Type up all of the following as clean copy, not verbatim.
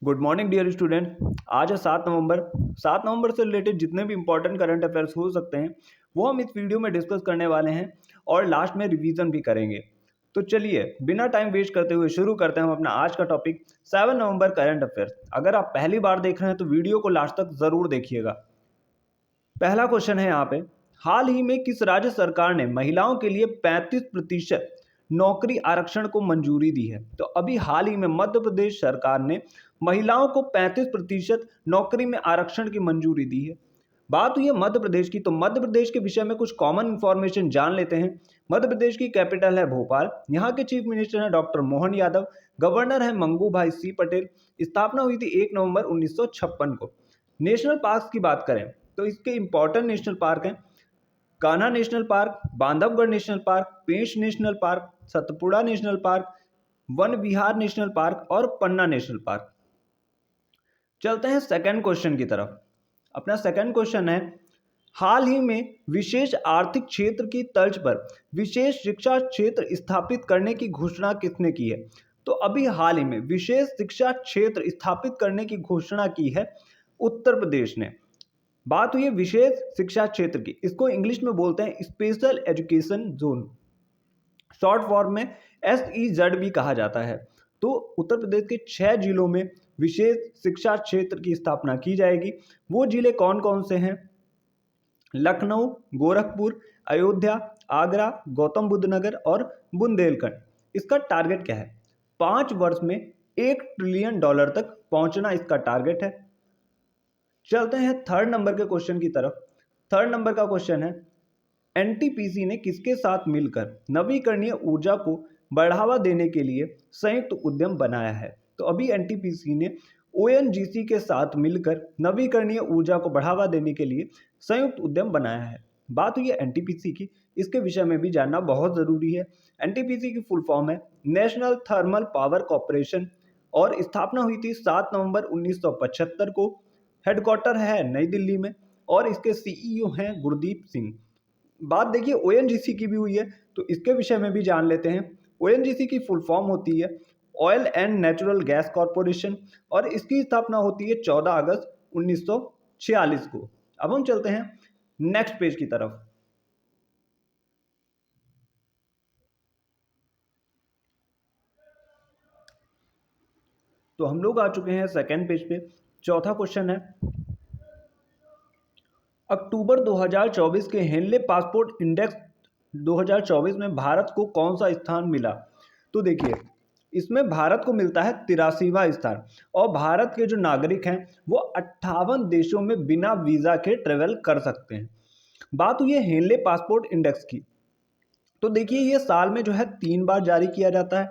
Good morning dear student. आज है 7 नवंबर। 7 नवंबर से रिलेटेड जितने भी इंपॉर्टेंट करंट अफेयर्स हो सकते हैं वो हम इस वीडियो में डिस्कस करने वाले हैं और लास्ट में रिवीजन भी करेंगे। तो चलिए बिना टाइम वेस्ट करते हुए शुरू करते हैं हम अपना आज का टॉपिक 7 नवंबर करंट अफेयर्स। अगर आप पहली बार देख रहे हैं तो वीडियो को लास्ट तक जरूर देखिएगा। पहला क्वेश्चन है यहाँ पे, हाल ही में किस राज्य सरकार ने महिलाओं के लिए 35% नौकरी आरक्षण को मंजूरी दी है? तो अभी हाल ही में मध्य प्रदेश सरकार ने महिलाओं को 35% नौकरी में आरक्षण की मंजूरी दी है। बात हुई है मध्य प्रदेश की, तो मध्य प्रदेश के विषय में कुछ कॉमन इंफॉर्मेशन जान लेते हैं। मध्य प्रदेश की कैपिटल है भोपाल, यहाँ के चीफ मिनिस्टर हैं डॉक्टर मोहन यादव, गवर्नर है मंगू भाई सी पटेल। स्थापना हुई थी 1 नवंबर 1956 को। नेशनल पार्क की बात करें तो इसके इंपॉर्टेंट नेशनल पार्क हैं Kanha national park, Bandhavgarh national park, Pench national park, Satpura national park, Van Vihar national park और पन्ना नेशनल पार्क। चलते हैं सेकंड क्वेश्चन की तरफ। अपना सेकंड क्वेश्चन है, हाल ही में विशेष आर्थिक क्षेत्र की तर्ज पर विशेष शिक्षा क्षेत्र स्थापित करने की घोषणा किसने की है? तो अभी हाल ही में विशेष शिक्षा क्षेत्र स्थापित करने की घोषणा की है उत्तर प्रदेश ने। बात हुई है विशेष शिक्षा क्षेत्र की, इसको इंग्लिश में बोलते हैं special education zone, short form में SEZ भी कहा जाता है। तो उत्तर प्रदेश के 6 जिलों में विशेष शिक्षा क्षेत्र की स्थापना की जाएगी। वो जिले कौन कौन से हैं? लखनऊ, गोरखपुर, अयोध्या, आगरा, गौतम बुद्ध नगर और बुंदेलखंड। इसका टारगेट क्या है? 5 वर्ष में $1 ट्रिलियन तक पहुंचना इसका टारगेट है। चलते हैं थर्ड नंबर के क्वेश्चन की तरफ। थर्ड नंबर का क्वेश्चन है, NTPC ने किसके साथ मिलकर नवीकरणीय ऊर्जा को बढ़ावा देने के लिए संयुक्त उद्यम बनाया है? तो अभी NTPC ने ONGC के साथ मिलकर नवीकरणीय ऊर्जा को बढ़ावा देने के लिए संयुक्त उद्यम बनाया है। बात हुई है NTPC की, इसके विषय में भी जानना बहुत जरूरी है। NTPC की फुल फॉर्म है नेशनल थर्मल पावर कॉर्पोरेशन और स्थापना हुई थी 7 नवंबर 1975 को। हेडक्वार्टर है नई दिल्ली में और इसके CEO हैं गुरदीप सिंह। बात देखिए ONGC की भी हुई है, तो इसके विषय में भी जान लेते हैं। ONGC की फुल फॉर्म होती है oil and natural gas corporation और इसकी स्थापना होती है 14 अगस्त 1946 को। अब हम चलते हैं नेक्स्ट पेज की तरफ। तो हम लोग आ चुके हैं सेकेंड पेज पे। चौथा क्वेश्चन है, अक्टूबर 2024 के हेनले पासपोर्ट इंडेक्स 2024 में भारत को कौन सा स्थान मिला? तो देखिए इसमें भारत को मिलता है 83वां स्थान और भारत के जो नागरिक हैं वो 58 देशों में बिना वीजा के ट्रेवल कर सकते हैं। बात हुई है हेनले पासपोर्ट इंडेक्स की, तो देखिए ये साल में जो है 3 बार जारी किया जाता है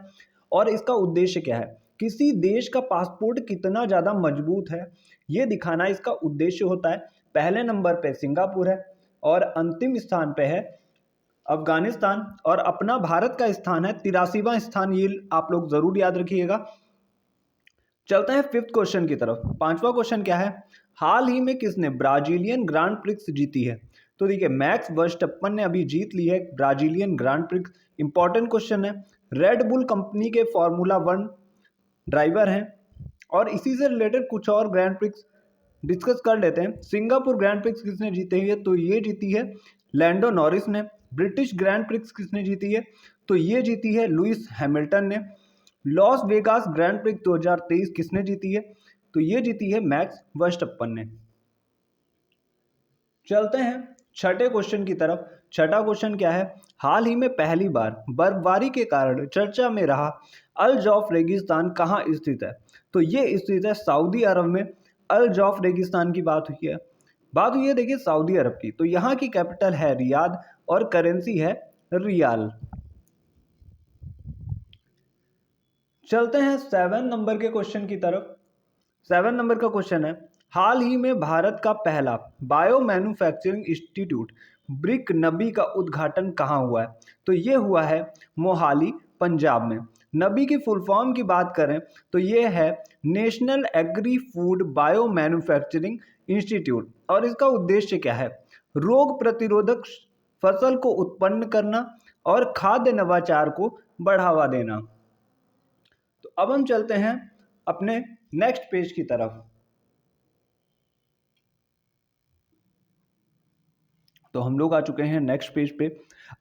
और इसका उद्देश्य क्या है? किसी देश का पासपोर्ट कितना ज़्यादा मजबूत है ये दिखाना इसका उद्देश्य होता है। पहले नंबर पे सिंगापुर है और अंतिम स्थान पे है अफगानिस्तान और अपना भारत का स्थान है 83वां स्थान। ये आप लोग जरूर याद रखिएगा। चलते हैं फिफ्थ क्वेश्चन की तरफ। पांचवा क्वेश्चन क्या है, हाल ही में किसने ब्राजीलियन ग्रांड प्रिक्स जीती है? तो देखिए मैक्स वर्स्टप्पन ने अभी जीत ली है Brazilian grand prix. Important question है, रेड बुल कंपनी के फॉर्मूला 1 ड्राइवर हैं और इसी से रिलेटेड कुछ और ग्रैंड प्रिक्स डिस्कस कर लेते हैं। सिंगापुर ग्रैंड प्रिक्स किसने जीती है? तो ये जीती है लैंडो नॉरिस ने। ब्रिटिश ग्रैंड प्रिक्स किसने जीती है? तो ये जीती है लुइस हैमिल्टन ने। लॉस वेगास ग्रैंड प्रिक्स 2023 किसने जीती है? तो ये जीती है मैक्स वर्स्टप्पन ने। चलते हैं छठे क्वेश्चन की तरफ। छठा क्वेश्चन क्या है, हाल ही में पहली बार बर्फबारी के कारण चर्चा में रहा अल जौफ रेगिस्तान कहाँ स्थित है? तो ये स्थित है सऊदी अरब में। अल जौफ रेगिस्तान की बात हुई है। बात हुई है देखिए सऊदी अरब की, तो यहाँ की कैपिटल है रियाद और करेंसी है रियाल। चलते हैं 7 नंबर के क्वेश्चन की तरफ। 7 नंबर का क्वेश्चन है, हाल ही में भारत का पहला बायो मैन्युफैक्चरिंग इंस्टीट्यूट ब्रिक नबी का उद्घाटन कहाँ हुआ है? तो ये हुआ है मोहाली पंजाब में। नबी की फुल फॉर्म की बात करें तो ये है national agri food bio manufacturing institute और इसका उद्देश्य क्या है? रोग प्रतिरोधक फसल को उत्पन्न करना और खाद्य नवाचार को बढ़ावा देना। तो अब हम चलते हैं अपने नेक्स्ट पेज की तरफ। तो हम लोग आ चुके हैं नेक्स्ट पेज पे।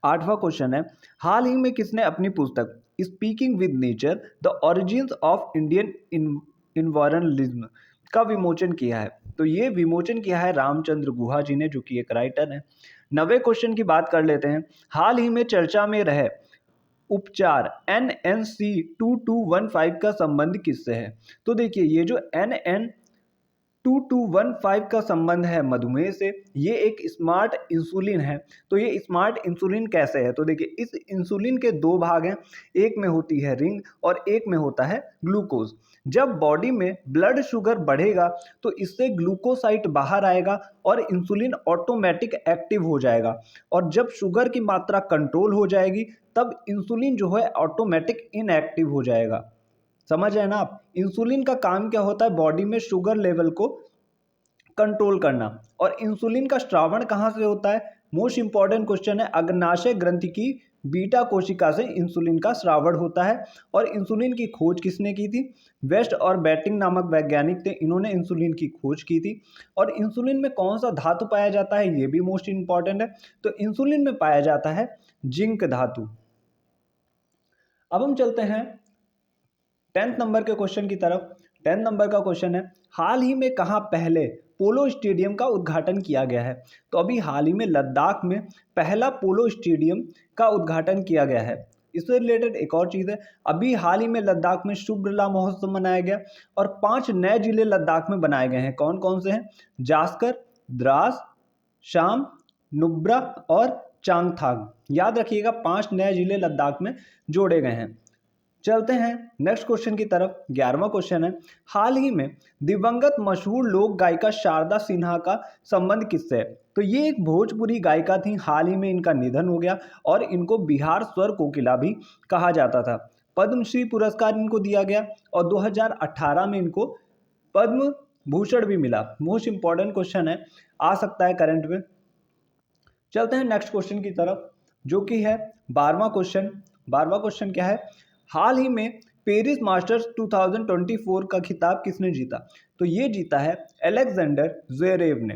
8वां क्वेश्चन है, हाल ही में किसने अपनी पुस्तक speaking with nature the origins of Indian environmentalism का विमोचन किया है? तो ये विमोचन किया है रामचंद्र गुहा जी ने, जो कि एक राइटर है। 9वें क्वेश्चन की बात कर लेते हैं, हाल ही में चर्चा में रहे उपचार NNC 2215 का संबंध किससे है? तो देखिए, ये जो NN2215 का संबंध है मधुमेह से। ये एक स्मार्ट इंसुलिन है। तो ये स्मार्ट इंसुलिन कैसे है? तो देखिए, इस इंसुलिन के दो भाग हैं, एक में होती है रिंग और एक में होता है ग्लूकोज। जब बॉडी में ब्लड शुगर बढ़ेगा तो इससे ग्लूकोसाइट बाहर आएगा और इंसुलिन ऑटोमेटिक एक्टिव हो जाएगा, और जब शुगर की मात्रा कंट्रोल हो जाएगी तब इंसुलिन जो है ऑटोमेटिक इनएक्टिव हो जाएगा। समझ रहे हैं ना आप? इंसुलिन का काम क्या होता है? बॉडी में शुगर लेवल को कंट्रोल करना। और इंसुलिन का स्रावण कहाँ से होता है? मोस्ट इंपॉर्टेंट क्वेश्चन है। अग्नाशय ग्रंथि की बीटा कोशिका से इंसुलिन का स्रावण होता है। और इंसुलिन की खोज किसने की थी? वेस्ट और बैटिंग नामक वैज्ञानिक थे, इन्होंने इंसुलिन की खोज की थी। और इंसुलिन में कौन सा धातु पाया जाता है, ये भी मोस्ट इंपॉर्टेंट है। तो इंसुलिन में पाया जाता है जिंक धातु। अब हम चलते हैं 10th नंबर के क्वेश्चन की तरफ। 10th नंबर का क्वेश्चन है, हाल ही में कहाँ पहले पोलो स्टेडियम का उद्घाटन किया गया है? तो अभी हाल ही में लद्दाख में पहला पोलो स्टेडियम का उद्घाटन किया गया है। इससे रिलेटेड एक और चीज़ है, अभी हाल ही में लद्दाख में शुभ्रला महोत्सव मनाया गया और 5 नए जिले लद्दाख में बनाए गए हैं। कौन कौन से हैं? जास्कर, द्रास, शाम, नुब्रा और चांगथांग। याद रखिएगा, 5 नए जिले लद्दाख में जोड़े गए हैं। चलते हैं नेक्स्ट क्वेश्चन की तरफ। 11वां क्वेश्चन है, हाल ही में दिवंगत मशहूर लोक गायिका शारदा सिन्हा का संबंध किससे है? तो ये एक भोजपुरी गायिका थी, हाल ही में इनका निधन हो गया और इनको बिहार स्वर कोकिला भी कहा जाता था। पद्मश्री पुरस्कार इनको दिया गया और 2018 में इनको पद्म भूषण भी मिला। मोस्ट इंपॉर्टेंट क्वेश्चन है, आ सकता है करंट में। चलते हैं नेक्स्ट क्वेश्चन की तरफ, जो कि है 12वां क्वेश्चन। 12वां क्वेश्चन क्या है, हाल ही में पेरिस मास्टर्स 2024 का खिताब किसने जीता? तो ये जीता है अलेक्जेंडर ज़्वेरेव ने।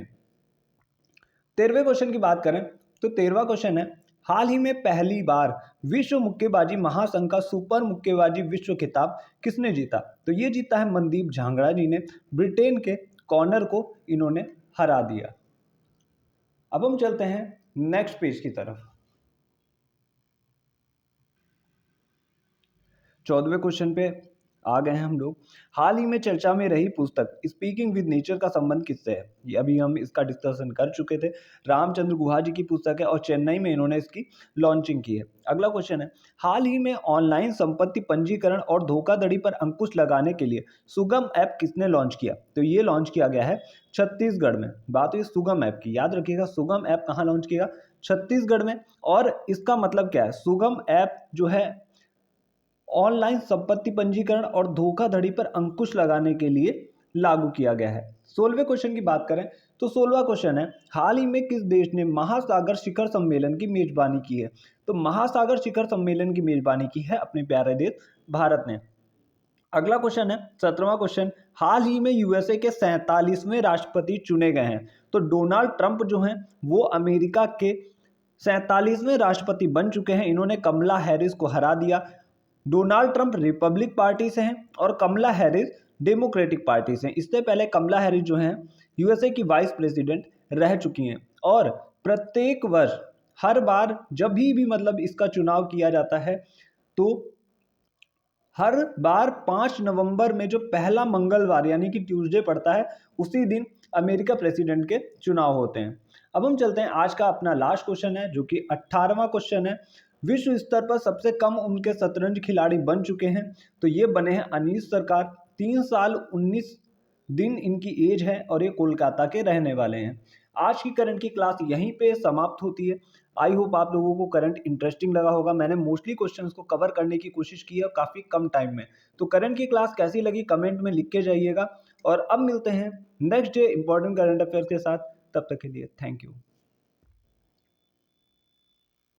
13वें क्वेश्चन की बात करें तो 13वां क्वेश्चन है, हाल ही में पहली बार विश्व मुक्केबाजी महासंघ का सुपर मुक्केबाजी विश्व खिताब किसने जीता? तो ये जीता है मनदीप झांगड़ा जी ने। ब्रिटेन के कॉनर को इन्होंने हरा दिया। अब हम चलते हैं नेक्स्ट पेज की तरफ। 14वें क्वेश्चन पे आ गए हैं हम लोग। हाल ही में चर्चा में रही पुस्तक स्पीकिंग विद नेचर का संबंध किससे है? ये अभी हम इसका डिस्कशन कर चुके थे। रामचंद्र गुहा जी की पुस्तक है और चेन्नई में इन्होंने इसकी लॉन्चिंग की है। अगला क्वेश्चन है, हाल ही में ऑनलाइन संपत्ति पंजीकरण और धोखाधड़ी पर अंकुश लगाने के लिए सुगम ऐप किसने लॉन्च किया? तो ये लॉन्च किया गया है छत्तीसगढ़ में। बात हुई सुगम ऐप की, याद रखिएगा सुगम ऐप कहाँ लॉन्च किया? छत्तीसगढ़ में। और इसका मतलब क्या है? सुगम ऐप जो है ऑनलाइन संपत्ति पंजीकरण और धोखाधड़ी पर अंकुश लगाने के लिए लागू किया गया है। 16वें क्वेश्चन की बात करें तो 16वां क्वेश्चन है, हाल ही में किस देश ने महासागर शिखर सम्मेलन की मेजबानी की है? तो महासागर शिखर सम्मेलन की मेजबानी की है अपने प्यारे देश भारत ने। अगला क्वेश्चन है 17वां क्वेश्चन, हाल ही में यूएसए के 47वें राष्ट्रपति चुने गए हैं। तो डोनाल्ड ट्रंप जो हैं वो अमेरिका के 47वें राष्ट्रपति बन चुके हैं। इन्होंने कमला हैरिस को हरा दिया। डोनाल्ड ट्रंप रिपब्लिक पार्टी से हैं और कमला हैरिस डेमोक्रेटिक पार्टी से हैं। इससे पहले कमला हैरिस जो हैं यूएसए की वाइस प्रेसिडेंट रह चुकी हैं। और प्रत्येक वर्ष हर बार जब भी मतलब इसका चुनाव किया जाता है तो हर बार 5 नवंबर में जो पहला मंगलवार यानी कि ट्यूसडे पड़ता है उसी दिन अमेरिका प्रेसिडेंट के चुनाव होते हैं। अब हम चलते हैं, आज का अपना लास्ट क्वेश्चन है जो कि 18वां क्वेश्चन है, विश्व स्तर पर सबसे कम उम्र के शतरंज खिलाड़ी बन चुके हैं। तो ये बने हैं अनीश सरकार, 3 साल 19 दिन इनकी एज है और ये कोलकाता के रहने वाले हैं। आज की करंट की क्लास यहीं पे समाप्त होती है। आई होप आप लोगों को करंट इंटरेस्टिंग लगा होगा। मैंने मोस्टली क्वेश्चंस को कवर करने की कोशिश की है काफ़ी कम टाइम में। तो करंट की क्लास कैसी लगी कमेंट में लिख के जाइएगा। और अब मिलते हैं next day important current affairs के साथ। तब तक के लिए थैंक यू।